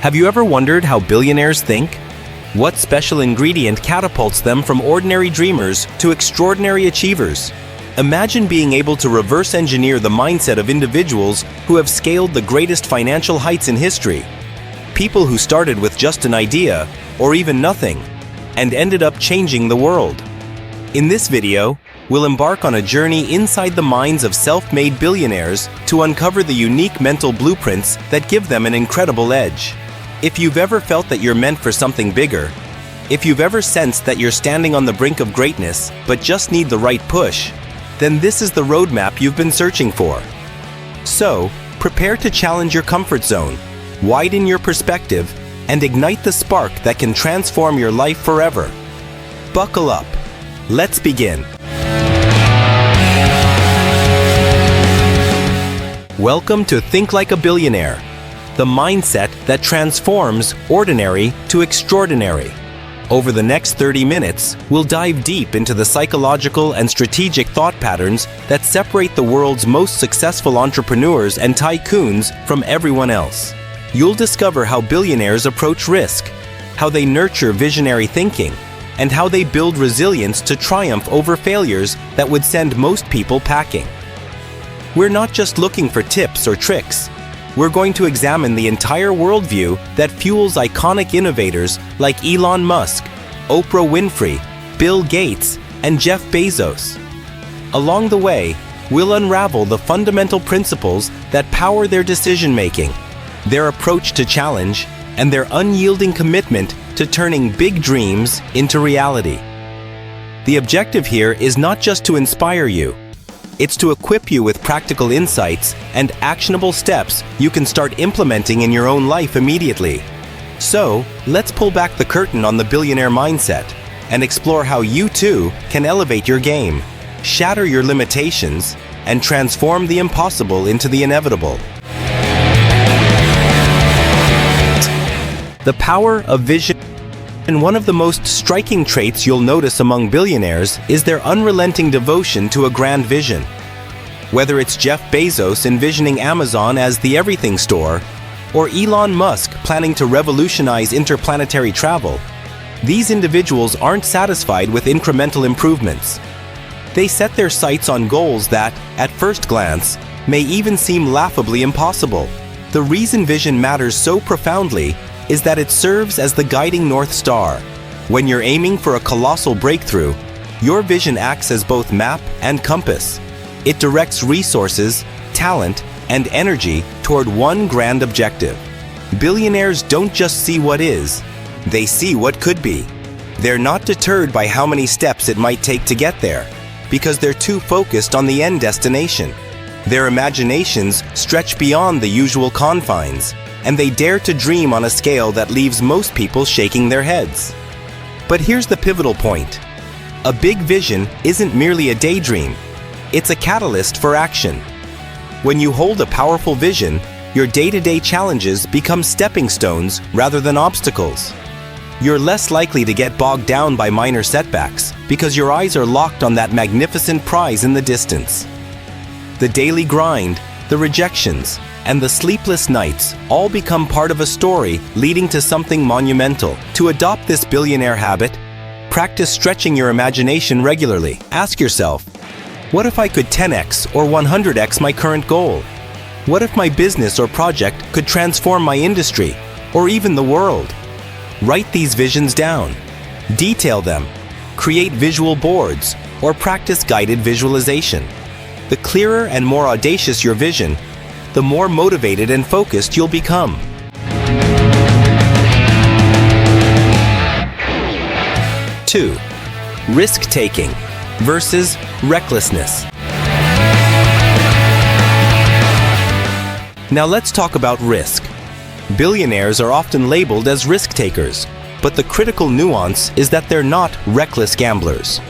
Have you ever wondered how billionaires think? What special ingredient catapults them from ordinary dreamers to extraordinary achievers? Imagine being able to reverse engineer the mindset of individuals who have scaled the greatest financial heights in history. People who started with just an idea, or even nothing, and ended up changing the world. In this video, we'll embark on a journey inside the minds of self-made billionaires to uncover the unique mental blueprints that give them an incredible edge. If you've ever felt that you're meant for something bigger, if you've ever sensed that you're standing on the brink of greatness but just need the right push, then this is the roadmap you've been searching for. So, prepare to challenge your comfort zone, widen your perspective, and ignite the spark that can transform your life forever. Buckle up. Let's begin. Welcome to Think Like a Billionaire, the mindset that transforms ordinary to extraordinary. Over the next 30 minutes, we'll dive deep into the psychological and strategic thought patterns that separate the world's most successful entrepreneurs and tycoons from everyone else. You'll discover how billionaires approach risk, how they nurture visionary thinking, and how they build resilience to triumph over failures that would send most people packing. We're not just looking for tips or tricks. We're going to examine the entire worldview that fuels iconic innovators like Elon Musk, Oprah Winfrey, Bill Gates, and Jeff Bezos. Along the way, we'll unravel the fundamental principles that power their decision-making, their approach to challenge, and their unyielding commitment to turning big dreams into reality. The objective here is not just to inspire you. It's to equip you with practical insights and actionable steps you can start implementing in your own life immediately. So, let's pull back the curtain on the billionaire mindset and explore how you too can elevate your game, shatter your limitations, and transform the impossible into the inevitable. The power of vision. And one of the most striking traits you'll notice among billionaires is their unrelenting devotion to a grand vision. Whether it's Jeff Bezos envisioning Amazon as the everything store, or Elon Musk planning to revolutionize interplanetary travel, these individuals aren't satisfied with incremental improvements. They set their sights on goals that, at first glance, may even seem laughably impossible. The reason vision matters so profoundly is that it serves as the guiding North Star. When you're aiming for a colossal breakthrough, your vision acts as both map and compass. It directs resources, talent, and energy toward one grand objective. Billionaires don't just see what is, they see what could be. They're not deterred by how many steps it might take to get there, because they're too focused on the end destination. Their imaginations stretch beyond the usual confines, and they dare to dream on a scale that leaves most people shaking their heads. But here's the pivotal point. A big vision isn't merely a daydream. It's a catalyst for action. When you hold a powerful vision, your day-to-day challenges become stepping stones rather than obstacles. You're less likely to get bogged down by minor setbacks because your eyes are locked on that magnificent prize in the distance. The daily grind, the rejections, and the sleepless nights all become part of a story leading to something monumental. To adopt this billionaire habit, practice stretching your imagination regularly. Ask yourself, what if I could 10x or 100x my current goal? What if my business or project could transform my industry or even the world? Write these visions down, detail them, create visual boards, or practice guided visualization. The clearer and more audacious your vision, the more motivated and focused you'll become. 2. Risk-taking versus recklessness. Now let's talk about risk. Billionaires are often labeled as risk-takers, but the critical nuance is that they're not reckless gamblers.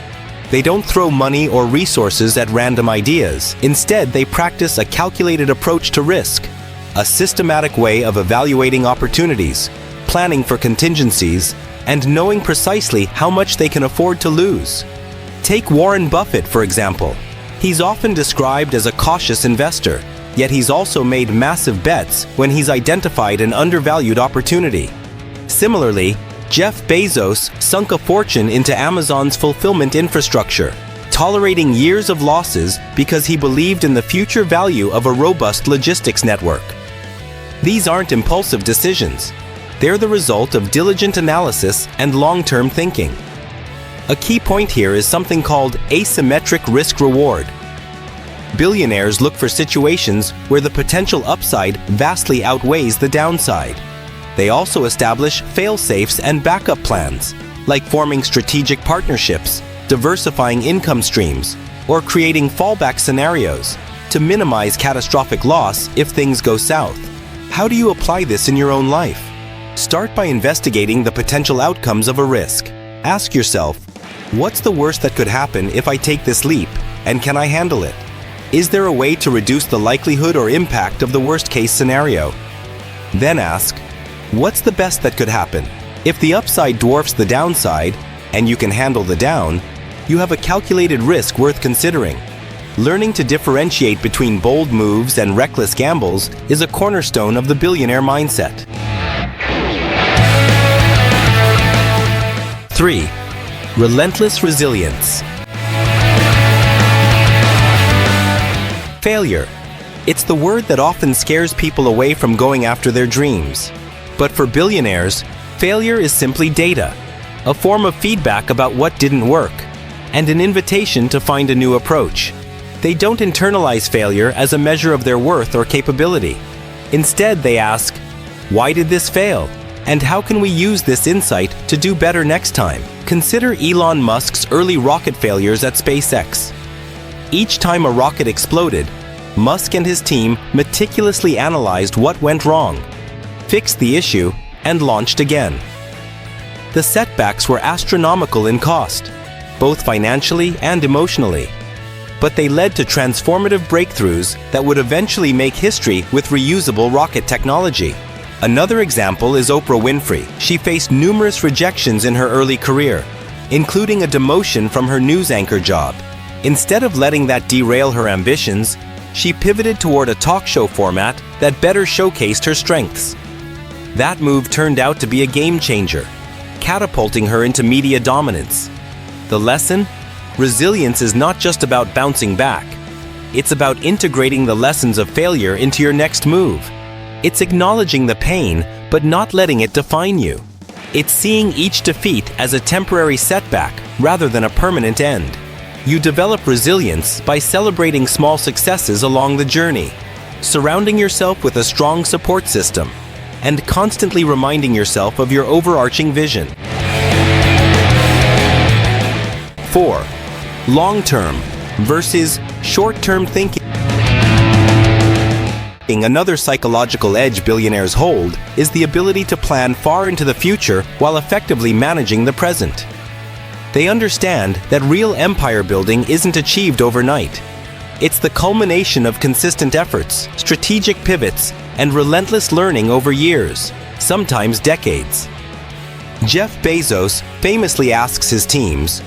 They don't throw money or resources at random ideas. Instead, they practice a calculated approach to risk, a systematic way of evaluating opportunities, planning for contingencies, and knowing precisely how much they can afford to lose. Take Warren Buffett, for example. He's often described as a cautious investor, yet he's also made massive bets when he's identified an undervalued opportunity. Similarly, Jeff Bezos sunk a fortune into Amazon's fulfillment infrastructure, tolerating years of losses because he believed in the future value of a robust logistics network. These aren't impulsive decisions. They're the result of diligent analysis and long-term thinking. A key point here is something called asymmetric risk-reward. Billionaires look for situations where the potential upside vastly outweighs the downside. They also establish fail-safes and backup plans, like forming strategic partnerships, diversifying income streams, or creating fallback scenarios to minimize catastrophic loss if things go south. How do you apply this in your own life? Start by investigating the potential outcomes of a risk. Ask yourself, what's the worst that could happen if I take this leap, and can I handle it? Is there a way to reduce the likelihood or impact of the worst-case scenario? Then ask, what's the best that could happen? If the upside dwarfs the downside, and you can handle the down, you have a calculated risk worth considering. Learning to differentiate between bold moves and reckless gambles is a cornerstone of the billionaire mindset. 3. Relentless resilience. Failure. It's the word that often scares people away from going after their dreams. But for billionaires, failure is simply data, a form of feedback about what didn't work, and an invitation to find a new approach. They don't internalize failure as a measure of their worth or capability. Instead, they ask, why did this fail? And how can we use this insight to do better next time? Consider Elon Musk's early rocket failures at SpaceX. Each time a rocket exploded, Musk and his team meticulously analyzed what went wrong, fixed the issue, and launched again. The setbacks were astronomical in cost, both financially and emotionally, but they led to transformative breakthroughs that would eventually make history with reusable rocket technology. Another example is Oprah Winfrey. She faced numerous rejections in her early career, including a demotion from her news anchor job. Instead of letting that derail her ambitions, she pivoted toward a talk show format that better showcased her strengths. That move turned out to be a game changer, catapulting her into media dominance. The lesson? Resilience is not just about bouncing back. It's about integrating the lessons of failure into your next move. It's acknowledging the pain, but not letting it define you. It's seeing each defeat as a temporary setback rather than a permanent end. You develop resilience by celebrating small successes along the journey, surrounding yourself with a strong support system, and constantly reminding yourself of your overarching vision. 4. Long-term versus short-term thinking. Another psychological edge billionaires hold is the ability to plan far into the future while effectively managing the present. They understand that real empire building isn't achieved overnight. It's the culmination of consistent efforts, strategic pivots, and relentless learning over years, sometimes decades. Jeff Bezos famously asks his teams,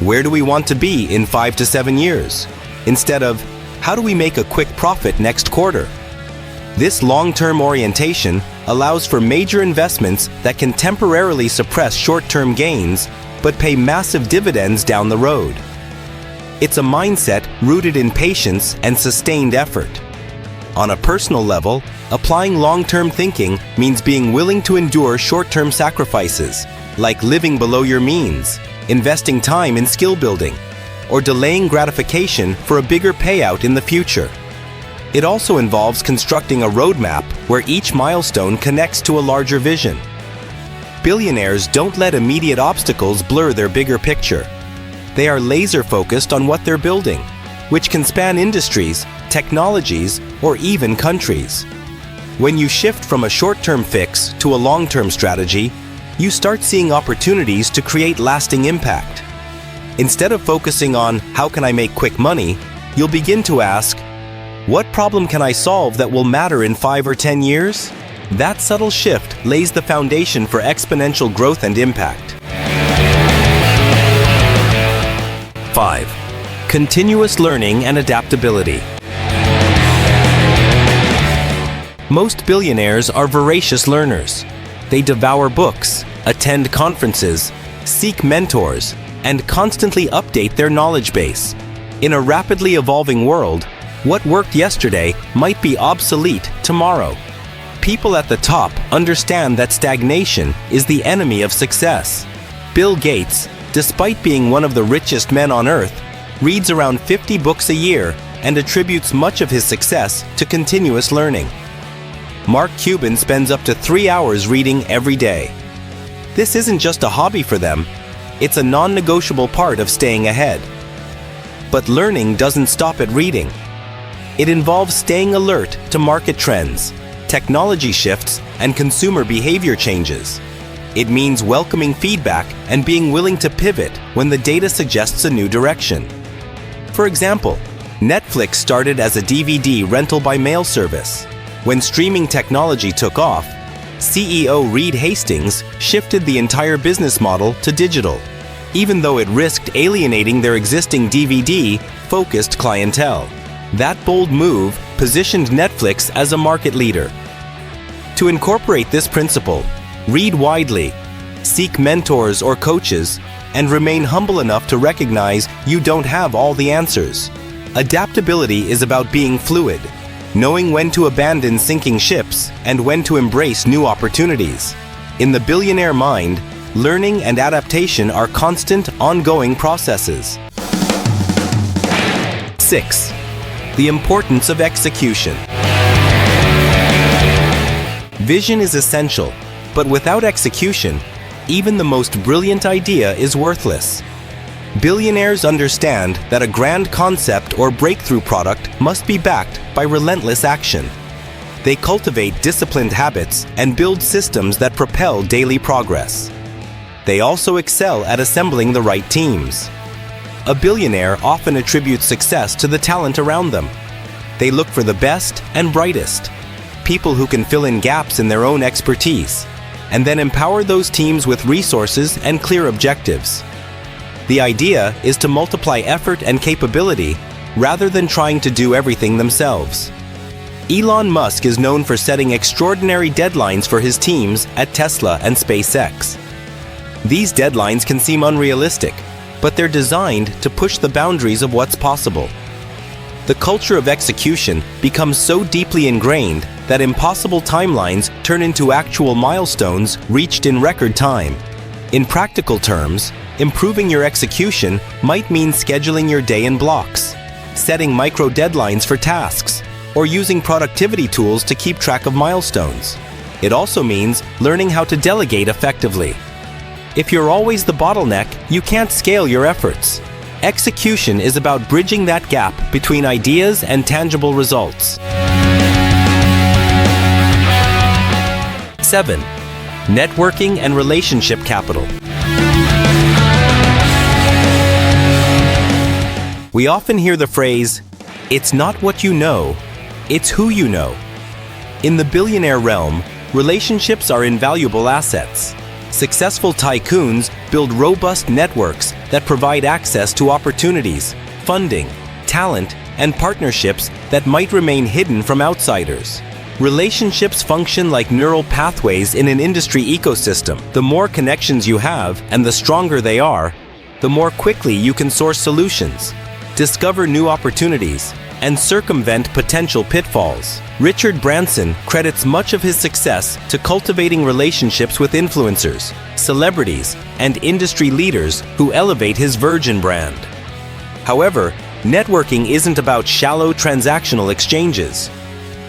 where do we want to be in 5 to 7 years? Instead of, how do we make a quick profit next quarter? This long-term orientation allows for major investments that can temporarily suppress short-term gains but pay massive dividends down the road. It's a mindset rooted in patience and sustained effort. On a personal level, applying long-term thinking means being willing to endure short-term sacrifices, like living below your means, investing time in skill building, or delaying gratification for a bigger payout in the future. It also involves constructing a roadmap where each milestone connects to a larger vision. Billionaires don't let immediate obstacles blur their bigger picture. They are laser-focused on what they're building, which can span industries, technologies, or even countries. When you shift from a short-term fix to a long-term strategy, you start seeing opportunities to create lasting impact. Instead of focusing on how can I make quick money, you'll begin to ask, what problem can I solve that will matter in 5 or 10 years? That subtle shift lays the foundation for exponential growth and impact. 5. Continuous learning and adaptability. Most billionaires are voracious learners. They devour books, attend conferences, seek mentors, and constantly update their knowledge base. In a rapidly evolving world, what worked yesterday might be obsolete tomorrow. People at the top understand that stagnation is the enemy of success. Bill Gates, despite being one of the richest men on earth, reads around 50 books a year and attributes much of his success to continuous learning. Mark Cuban spends up to 3 hours reading every day. This isn't just a hobby for them, it's a non-negotiable part of staying ahead. But learning doesn't stop at reading. It involves staying alert to market trends, technology shifts, and consumer behavior changes. It means welcoming feedback and being willing to pivot when the data suggests a new direction. For example, Netflix started as a DVD rental by mail service. When streaming technology took off, CEO Reed Hastings shifted the entire business model to digital, even though it risked alienating their existing DVD-focused clientele. That bold move positioned Netflix as a market leader. To incorporate this principle, read widely, seek mentors or coaches, and remain humble enough to recognize you don't have all the answers. Adaptability is about being fluid, knowing when to abandon sinking ships and when to embrace new opportunities. In the billionaire mind, learning and adaptation are constant, ongoing processes. 6. The importance of execution. Vision is essential, but without execution, even the most brilliant idea is worthless. Billionaires understand that a grand concept or breakthrough product must be backed by relentless action. They cultivate disciplined habits and build systems that propel daily progress. They also excel at assembling the right teams. A billionaire often attributes success to the talent around them. They look for the best and brightest, people who can fill in gaps in their own expertise, and then empower those teams with resources and clear objectives. The idea is to multiply effort and capability rather than trying to do everything themselves. Elon Musk is known for setting extraordinary deadlines for his teams at Tesla and SpaceX. These deadlines can seem unrealistic, but they're designed to push the boundaries of what's possible. The culture of execution becomes so deeply ingrained that impossible timelines turn into actual milestones reached in record time. In practical terms, improving your execution might mean scheduling your day in blocks, setting micro deadlines for tasks, or using productivity tools to keep track of milestones. It also means learning how to delegate effectively. If you're always the bottleneck, you can't scale your efforts. Execution is about bridging that gap between ideas and tangible results. 7. Networking and relationship capital. We often hear the phrase, "It's not what you know, it's who you know." In the billionaire realm, relationships are invaluable assets. Successful tycoons build robust networks that provide access to opportunities, funding, talent, and partnerships that might remain hidden from outsiders. Relationships function like neural pathways in an industry ecosystem. The more connections you have and the stronger they are, the more quickly you can source solutions, discover new opportunities, and circumvent potential pitfalls. Richard Branson credits much of his success to cultivating relationships with influencers, celebrities, and industry leaders who elevate his Virgin brand. However, networking isn't about shallow transactional exchanges.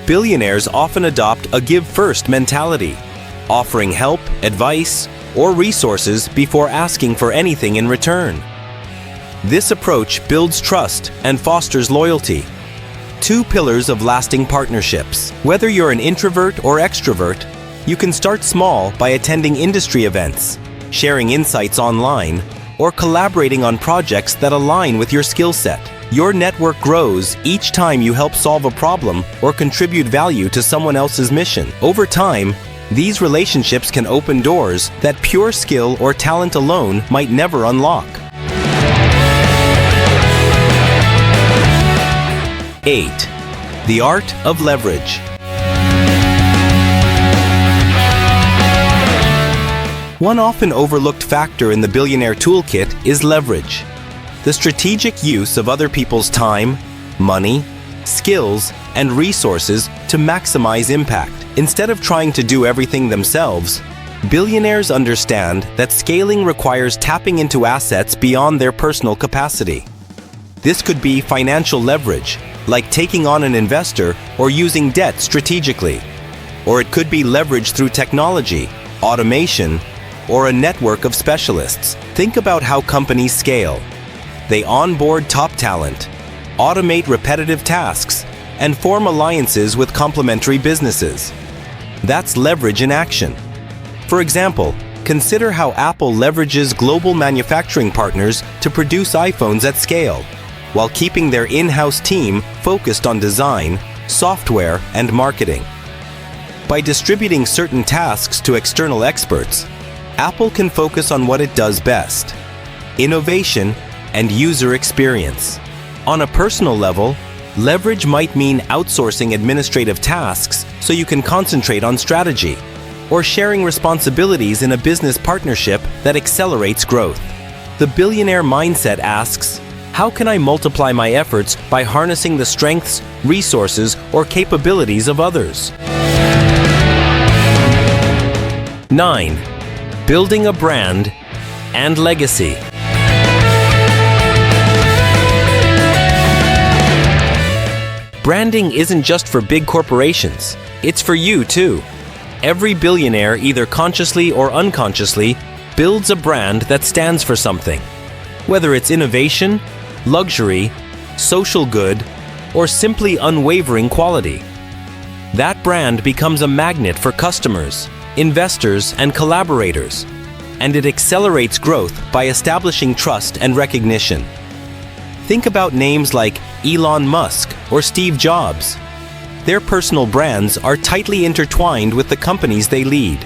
Billionaires often adopt a give-first mentality, offering help, advice, or resources before asking for anything in return. This approach builds trust and fosters loyalty. 2 pillars of lasting partnerships. Whether you're an introvert or extrovert, you can start small by attending industry events, sharing insights online, or collaborating on projects that align with your skill set. Your network grows each time you help solve a problem or contribute value to someone else's mission. Over time, these relationships can open doors that pure skill or talent alone might never unlock. 8. The art of leverage. One often overlooked factor in the billionaire toolkit is leverage. The strategic use of other people's time, money, skills, and resources to maximize impact. Instead of trying to do everything themselves, billionaires understand that scaling requires tapping into assets beyond their personal capacity. This could be financial leverage, like taking on an investor or using debt strategically. Or it could be leverage through technology, automation, or a network of specialists. Think about how companies scale. They onboard top talent, automate repetitive tasks, and form alliances with complementary businesses. That's leverage in action. For example, consider how Apple leverages global manufacturing partners to produce iPhones at scale, while keeping their in-house team focused on design, software, and marketing. By distributing certain tasks to external experts, Apple can focus on what it does best: innovation and user experience. On a personal level, leverage might mean outsourcing administrative tasks so you can concentrate on strategy, or sharing responsibilities in a business partnership that accelerates growth. The billionaire mindset asks, how can I multiply my efforts by harnessing the strengths, resources, or capabilities of others? 9. Building a brand and legacy. Branding isn't just for big corporations, it's for you too. Every billionaire, either consciously or unconsciously, builds a brand that stands for something. Whether it's innovation, luxury, social good, or simply unwavering quality. That brand becomes a magnet for customers, investors, and collaborators, and it accelerates growth by establishing trust and recognition. Think about names like Elon Musk or Steve Jobs. Their personal brands are tightly intertwined with the companies they lead: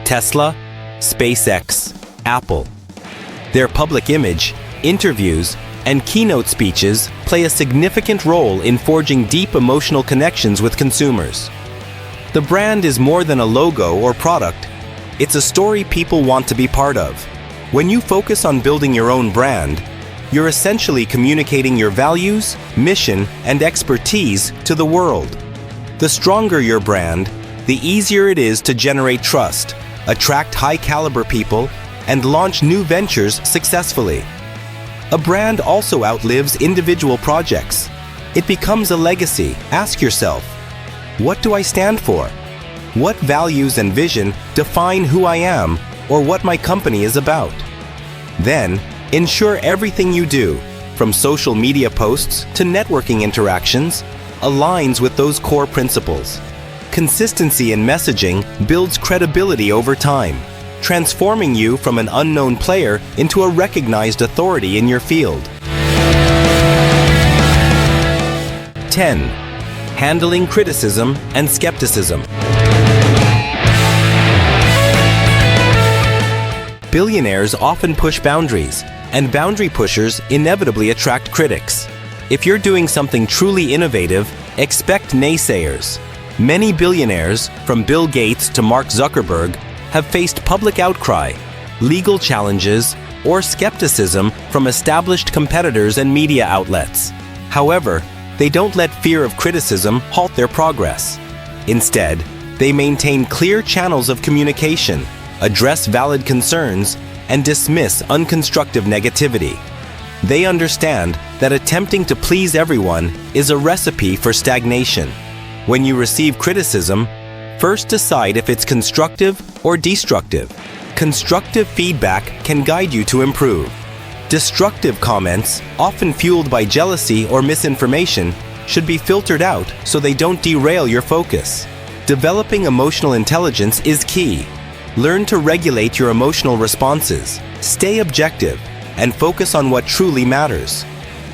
Tesla, SpaceX, Apple. Their public image, interviews, and keynote speeches play a significant role in forging deep emotional connections with consumers. The brand is more than a logo or product. It's a story people want to be part of. When you focus on building your own brand, you're essentially communicating your values, mission, and expertise to the world. The stronger your brand, the easier it is to generate trust, attract high-caliber people, and launch new ventures successfully. A brand also outlives individual projects. It becomes a legacy. Ask yourself, what do I stand for? What values and vision define who I am or what my company is about? Then, ensure everything you do, from social media posts to networking interactions, aligns with those core principles. Consistency in messaging builds credibility over time, transforming you from an unknown player into a recognized authority in your field. 10. Handling criticism and skepticism. Billionaires often push boundaries, and boundary pushers inevitably attract critics. If you're doing something truly innovative, expect naysayers. Many billionaires, from Bill Gates to Mark Zuckerberg, have faced public outcry, legal challenges, or skepticism from established competitors and media outlets. However, they don't let fear of criticism halt their progress. Instead, they maintain clear channels of communication, address valid concerns, and dismiss unconstructive negativity. They understand that attempting to please everyone is a recipe for stagnation. When you receive criticism, first decide if it's constructive or destructive. Constructive feedback can guide you to improve. Destructive comments, often fueled by jealousy or misinformation, should be filtered out so they don't derail your focus. Developing emotional intelligence is key. Learn to regulate your emotional responses, stay objective, and focus on what truly matters,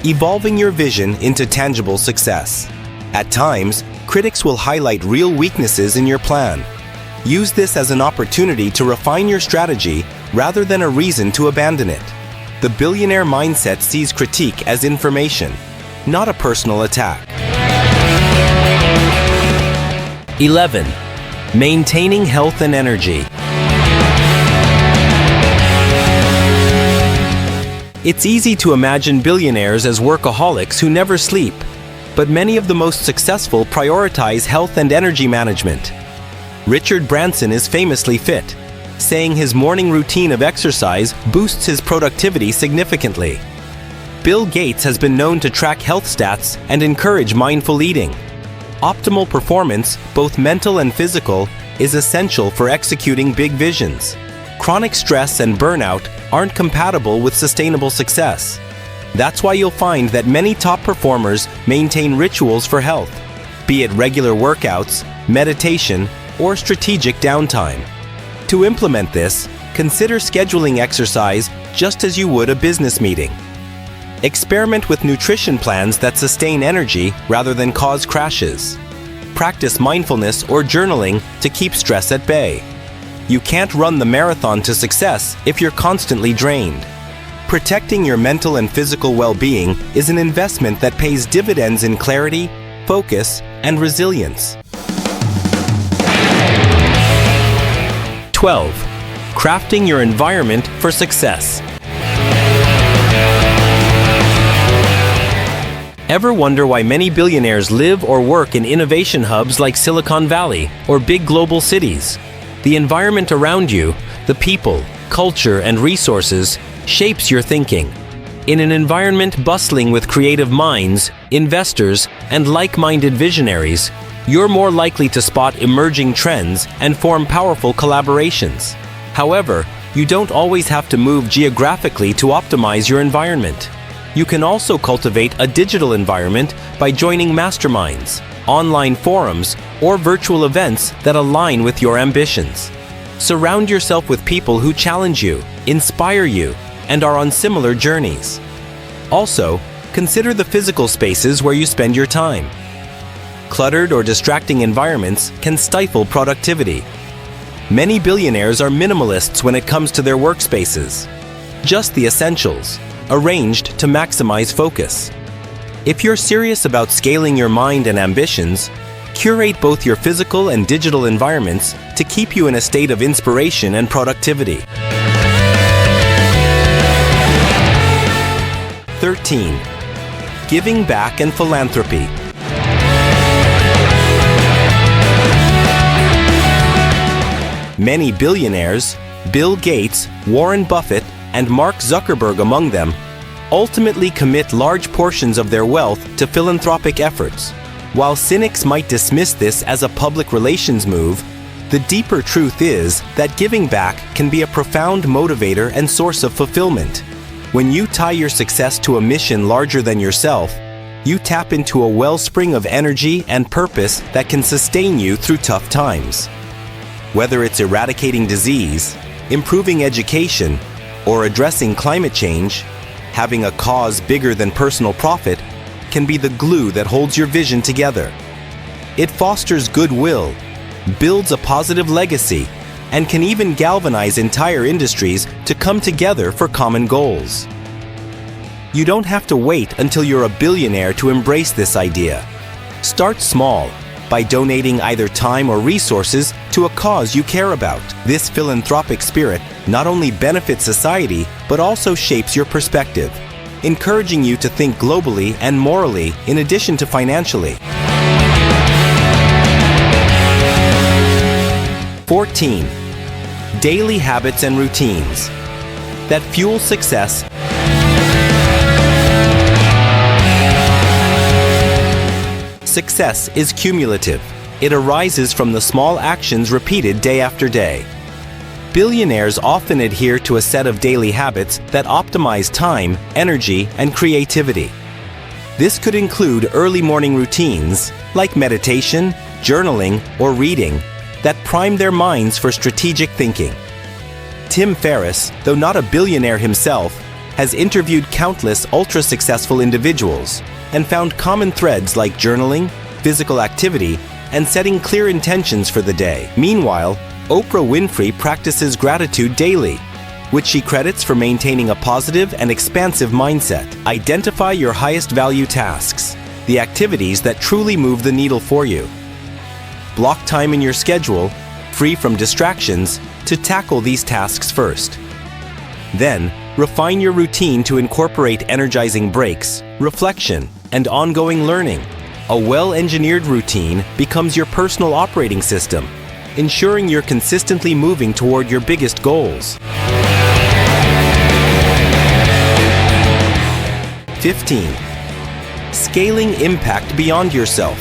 evolving your vision into tangible success. At times, critics will highlight real weaknesses in your plan. Use this as an opportunity to refine your strategy rather than a reason to abandon it. The billionaire mindset sees critique as information, not a personal attack. 11. Maintaining health and energy. It's easy to imagine billionaires as workaholics who never sleep, but many of the most successful prioritize health and energy management. Richard Branson is famously fit, saying his morning routine of exercise boosts his productivity significantly. Bill Gates has been known to track health stats and encourage mindful eating. Optimal performance, both mental and physical, is essential for executing big visions. Chronic stress and burnout aren't compatible with sustainable success. That's why you'll find that many top performers maintain rituals for health, be it regular workouts, meditation, or strategic downtime. To implement this, consider scheduling exercise just as you would a business meeting. Experiment with nutrition plans that sustain energy rather than cause crashes. Practice mindfulness or journaling to keep stress at bay. You can't run the marathon to success if you're constantly drained. Protecting your mental and physical well-being is an investment that pays dividends in clarity, focus, and resilience. 12. Crafting your environment for success. Ever wonder why many billionaires live or work in innovation hubs like Silicon Valley or big global cities? The environment around you, the people, culture, and resources shapes your thinking. In an environment bustling with creative minds, investors, and like-minded visionaries, you're more likely to spot emerging trends and form powerful collaborations. However, you don't always have to move geographically to optimize your environment. You can also cultivate a digital environment by joining masterminds, online forums, or virtual events that align with your ambitions. Surround yourself with people who challenge you, inspire you, and are on similar journeys. Also, consider the physical spaces where you spend your time. Cluttered or distracting environments can stifle productivity. Many billionaires are minimalists when it comes to their workspaces. Just the essentials, arranged to maximize focus. If you're serious about scaling your mind and ambitions, curate both your physical and digital environments to keep you in a state of inspiration and productivity. 13. Giving back and philanthropy. Many billionaires, Bill Gates, Warren Buffett, and Mark Zuckerberg among them, ultimately commit large portions of their wealth to philanthropic efforts. While cynics might dismiss this as a public relations move, the deeper truth is that giving back can be a profound motivator and source of fulfillment. When you tie your success to a mission larger than yourself, you tap into a wellspring of energy and purpose that can sustain you through tough times. Whether it's eradicating disease, improving education, or addressing climate change, having a cause bigger than personal profit can be the glue that holds your vision together. It fosters goodwill, builds a positive legacy, and can even galvanize entire industries to come together for common goals. You don't have to wait until you're a billionaire to embrace this idea. Start small by donating either time or resources to a cause you care about. This philanthropic spirit not only benefits society, but also shapes your perspective, encouraging you to think globally and morally in addition to financially. 14. Daily habits and routines that fuel success. Success is cumulative. It arises from the small actions repeated day after day. Billionaires often adhere to a set of daily habits that optimize time, energy, and creativity. This could include early morning routines, like meditation, journaling, or reading, that prime their minds for strategic thinking. Tim Ferriss, though not a billionaire himself, has interviewed countless ultra-successful individuals and found common threads like journaling, physical activity, and setting clear intentions for the day. Meanwhile, Oprah Winfrey practices gratitude daily, which she credits for maintaining a positive and expansive mindset. Identify your highest value tasks, the activities that truly move the needle for you. block time in your schedule, free from distractions, to tackle these tasks first. Then, refine your routine to incorporate energizing breaks, reflection, and ongoing learning. A well-engineered routine becomes your personal operating system, ensuring you're consistently moving toward your biggest goals. 15. Scaling impact beyond yourself.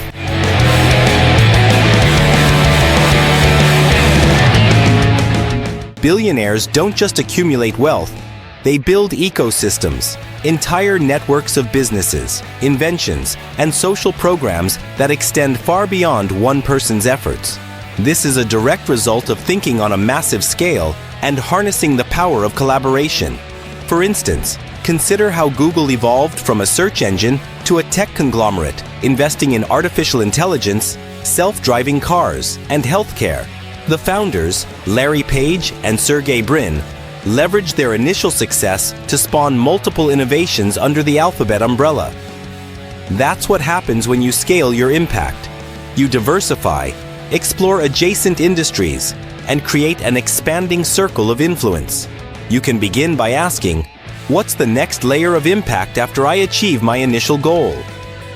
Billionaires don't just accumulate wealth, they build ecosystems, entire networks of businesses, inventions, and social programs that extend far beyond one person's efforts. This is a direct result of thinking on a massive scale and harnessing the power of collaboration. For instance, consider how Google evolved from a search engine to a tech conglomerate, investing in artificial intelligence, self-driving cars, and healthcare. The founders, Larry Page and Sergey Brin, leveraged their initial success to spawn multiple innovations under the Alphabet umbrella. That's what happens when you scale your impact. You diversify, explore adjacent industries, and create an expanding circle of influence. You can begin by asking, what's the next layer of impact after I achieve my initial goal?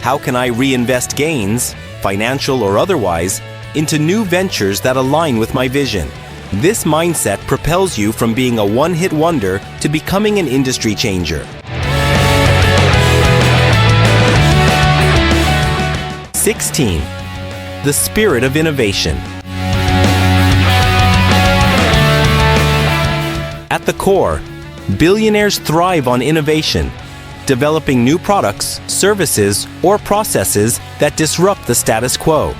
How can I reinvest gains, financial or otherwise, into new ventures that align with my vision? This mindset propels you from being a one-hit wonder to becoming an industry changer. 16. The spirit of innovation. At the core, billionaires thrive on innovation, developing new products, services, or processes that disrupt the status quo.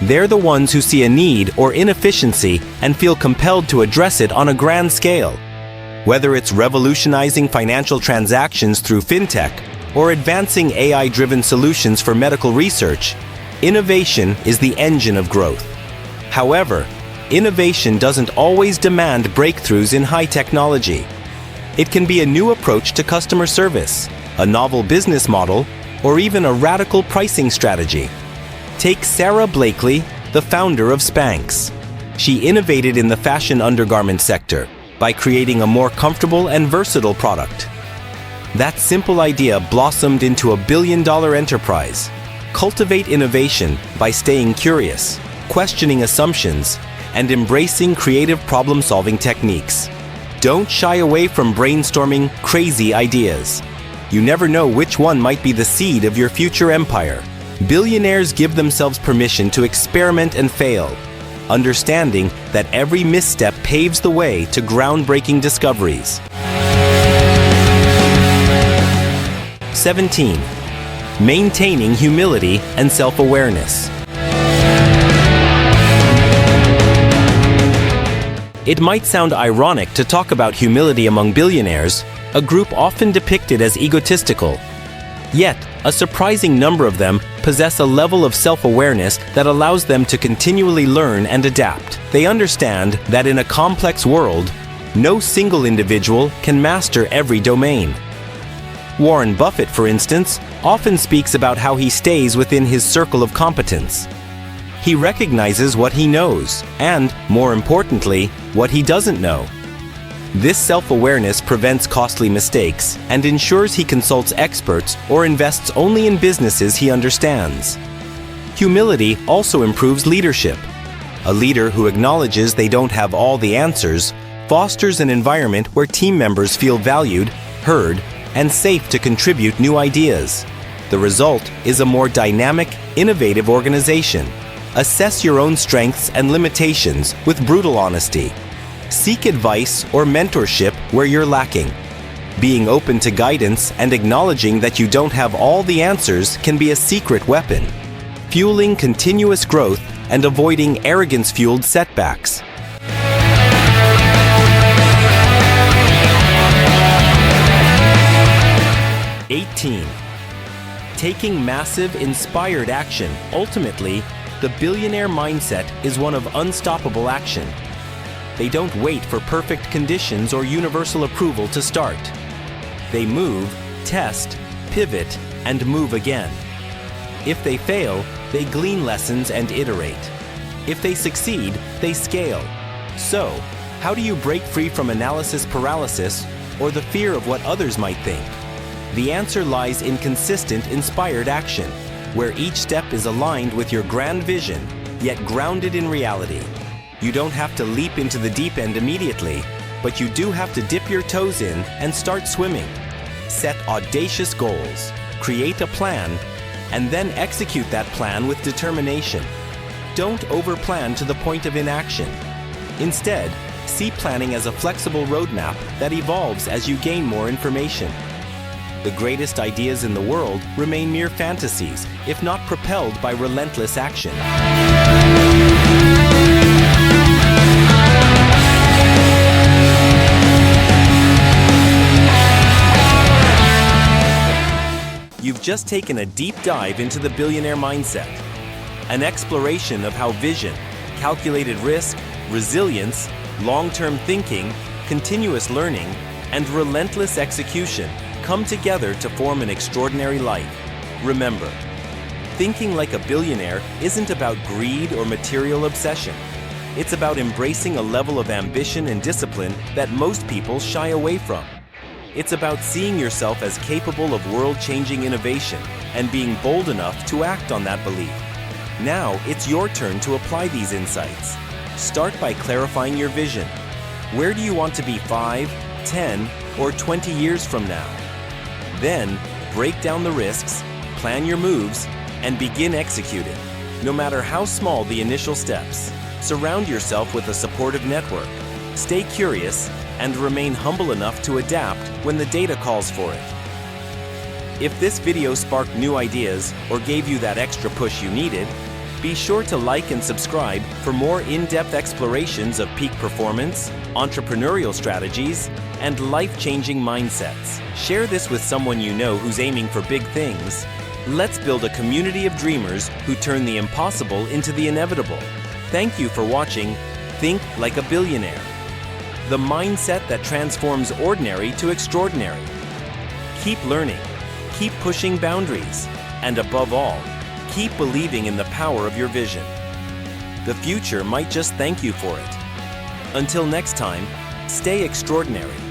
They're the ones who see a need or inefficiency and feel compelled to address it on a grand scale. Whether it's revolutionizing financial transactions through fintech or advancing AI-driven solutions for medical research, innovation is the engine of growth. However, innovation doesn't always demand breakthroughs in high technology. It can be a new approach to customer service, a novel business model, or even a radical pricing strategy. Take Sarah Blakely, the founder of Spanx. She innovated in the fashion undergarment sector by creating a more comfortable and versatile product. That simple idea blossomed into a billion-dollar enterprise. Cultivate innovation by staying curious, questioning assumptions, and embracing creative problem-solving techniques. Don't shy away from brainstorming crazy ideas. You never know which one might be the seed of your future empire. Billionaires give themselves permission to experiment and fail, understanding that every misstep paves the way to groundbreaking discoveries. 17. Maintaining humility and self-awareness. It might sound ironic to talk about humility among billionaires, a group often depicted as egotistical. Yet, a surprising number of them possess a level of self-awareness that allows them to continually learn and adapt. They understand that in a complex world, no single individual can master every domain. Warren Buffett, for instance, often speaks about how he stays within his circle of competence. He recognizes what he knows and, more importantly, what he doesn't know. This self-awareness prevents costly mistakes and ensures he consults experts or invests only in businesses he understands. Humility also improves leadership. A leader who acknowledges they don't have all the answers fosters an environment where team members feel valued, heard, and safe to contribute new ideas. The result is a more dynamic, innovative organization. Assess your own strengths and limitations with brutal honesty. Seek advice or mentorship where you're lacking. Being open to guidance and acknowledging that you don't have all the answers can be a secret weapon, fueling continuous growth and avoiding arrogance-fueled setbacks. 18. Taking massive, inspired action. Ultimately, the billionaire mindset is one of unstoppable action. They don't wait for perfect conditions or universal approval to start. They move, test, pivot, and move again. If they fail, they glean lessons and iterate. If they succeed, they scale. So, how do you break free from analysis paralysis or the fear of what others might think? The answer lies in consistent, inspired action, where each step is aligned with your grand vision, yet grounded in reality. You don't have to leap into the deep end immediately, but you do have to dip your toes in and start swimming. Set audacious goals, create a plan, and then execute that plan with determination. Don't overplan to the point of inaction. Instead, see planning as a flexible roadmap that evolves as you gain more information. The greatest ideas in the world remain mere fantasies, if not propelled by relentless action. You've just taken a deep dive into the Billionaire Mindset, an exploration of how vision, calculated risk, resilience, long-term thinking, continuous learning, and relentless execution come together to form an extraordinary life. Remember, thinking like a billionaire isn't about greed or material obsession. It's about embracing a level of ambition and discipline that most people shy away from. It's about seeing yourself as capable of world-changing innovation and being bold enough to act on that belief. Now, it's your turn to apply these insights. Start by clarifying your vision. Where do you want to be 5, 10, or 20 years from now? Then, break down the risks, plan your moves, and begin executing. No matter how small the initial steps, surround yourself with a supportive network. Stay curious and remain humble enough to adapt when the data calls for it. If this video sparked new ideas or gave you that extra push you needed, be sure to like and subscribe for more in-depth explorations of peak performance, entrepreneurial strategies, and life-changing mindsets. Share this with someone you know who's aiming for big things. Let's build a community of dreamers who turn the impossible into the inevitable. Thank you for watching Think Like a Billionaire, the mindset that transforms ordinary to extraordinary. Keep learning, keep pushing boundaries, and above all, keep believing in the power of your vision. The future might just thank you for it. Until next time, stay extraordinary.